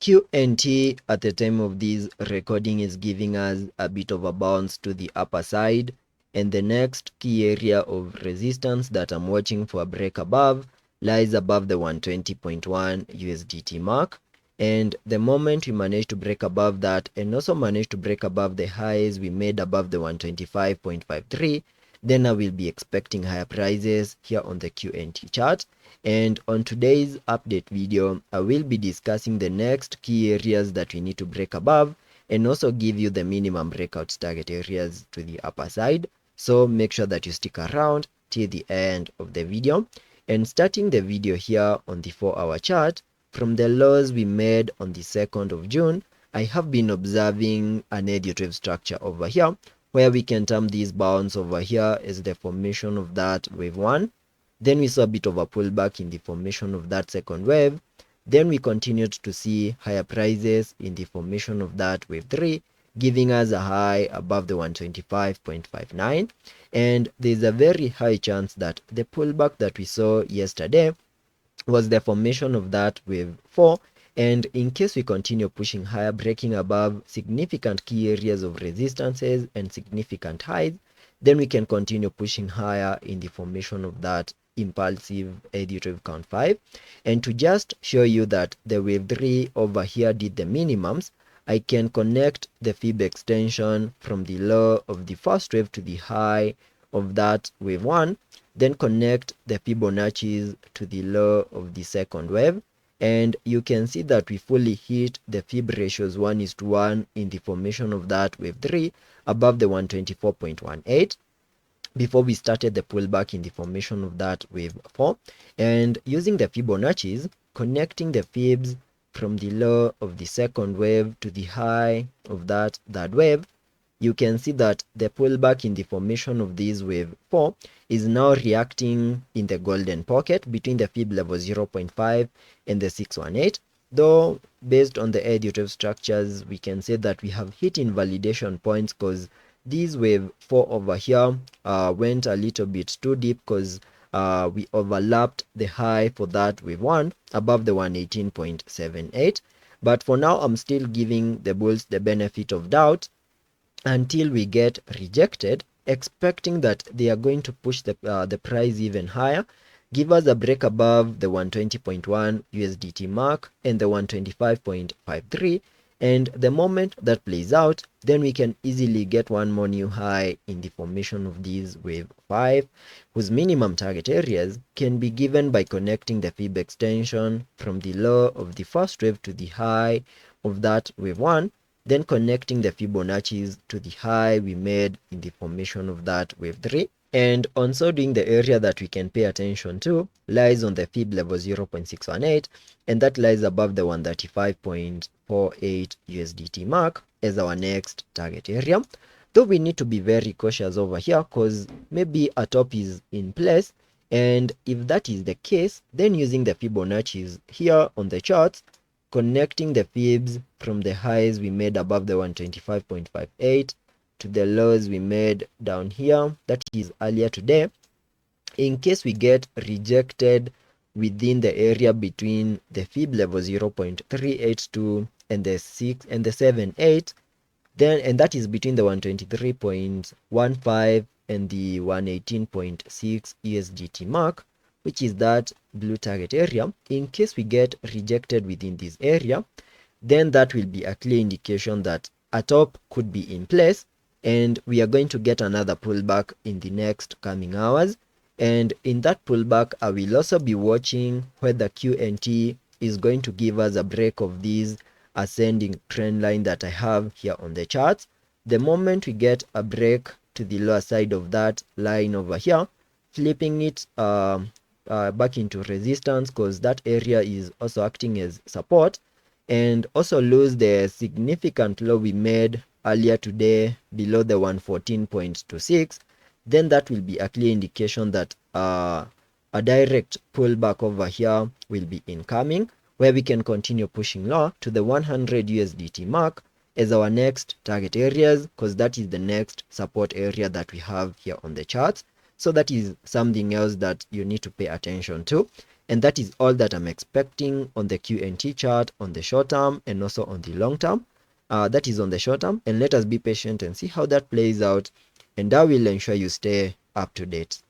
QNT at the time of this recording is giving us a bit of a bounce to the upper side, and the next key area of resistance that I'm watching for a break above lies above the 120.1 USDT mark. And the moment we manage to break above that and also manage to break above the highs we made above the 125.53, then I will be expecting higher prices here on the QNT chart. And on today's update video, I will be discussing the next key areas that we need to break above and also give you the minimum breakout target areas to the upper side. So make sure that you stick around till the end of the video. And starting the video here on the 4-hour chart, from the lows we made on the 2nd of June, I have been observing an edge wave structure over here, where we can term this bounce over here as the formation of that wave 1. Then we saw a bit of a pullback in the formation of that second wave. Then we continued to see higher prices in the formation of that wave 3, giving us a high above the 125.59. And there's a very high chance that the pullback that we saw yesterday was the formation of that wave 4. And in case we continue pushing higher, breaking above significant key areas of resistances and significant highs, then we can continue pushing higher in the formation of that impulsive edge wave count 5. And to just show you that the wave 3 over here did the minimums, I can connect the fib extension from the low of the first wave to the high of that wave 1, then connect the Fibonacci's to the low of the second wave, and you can see that we fully hit the fib ratios 1:1 in the formation of that wave 3 above the 124.18 before we started the pullback in the formation of that wave 4. And using the Fibonacci's, connecting the fibs from the low of the second wave to the high of that third wave, you can see that the pullback in the formation of this wave 4 is now reacting in the golden pocket between the fib level 0.5 and the 618. Though based on the edge wave structures, we can say that we have hit invalidation points because this wave 4 over here went a little bit too deep because we overlapped the high for that wave 1 above the 118.78. But for now, I'm still giving the bulls the benefit of doubt until we get rejected, expecting that they are going to push the price even higher, give us a break above the 120.1 USDT mark and the 125.53. And the moment that plays out, then we can easily get one more new high in the formation of this wave 5, whose minimum target areas can be given by connecting the fib extension from the low of the first wave to the high of that wave 1, then connecting the Fibonacci's to the high we made in the formation of that wave 3. And on so doing, the area that we can pay attention to lies on the fib level 0.618, and that lies above the 135.48 USDT mark as our next target area. Though we need to be very cautious over here because maybe a top is in place, and if that is the case, then using the Fibonacci's here on the charts, connecting the fibs from the highs we made above the 125.58 to the lows we made down here, that is earlier today, in case we get rejected within the area between the fib level 0.382 and the 6 and the 78, then, and that is between the 123.15 and the 118.6 USDT mark, which is that blue target area. In case we get rejected within this area, then that will be a clear indication that a top could be in place, and we are going to get another pullback in the next coming hours. And in that pullback, I will also be watching whether QNT is going to give us a break of this ascending trend line that I have here on the charts. The moment we get a break to the lower side of that line over here, flipping it back into resistance, because that area is also acting as support, and also lose the significant low we made earlier today below the 114.26, then that will be a clear indication that a direct pullback over here will be incoming, where we can continue pushing lower to the 100 USDT mark as our next target areas, because that is the next support area that we have here on the charts. So that is something else that you need to pay attention to. And that is all that I'm expecting on the QNT chart on the short term and also on the long term. That is on the short term, and let us be patient and see how that plays out, and that will ensure you stay up to date.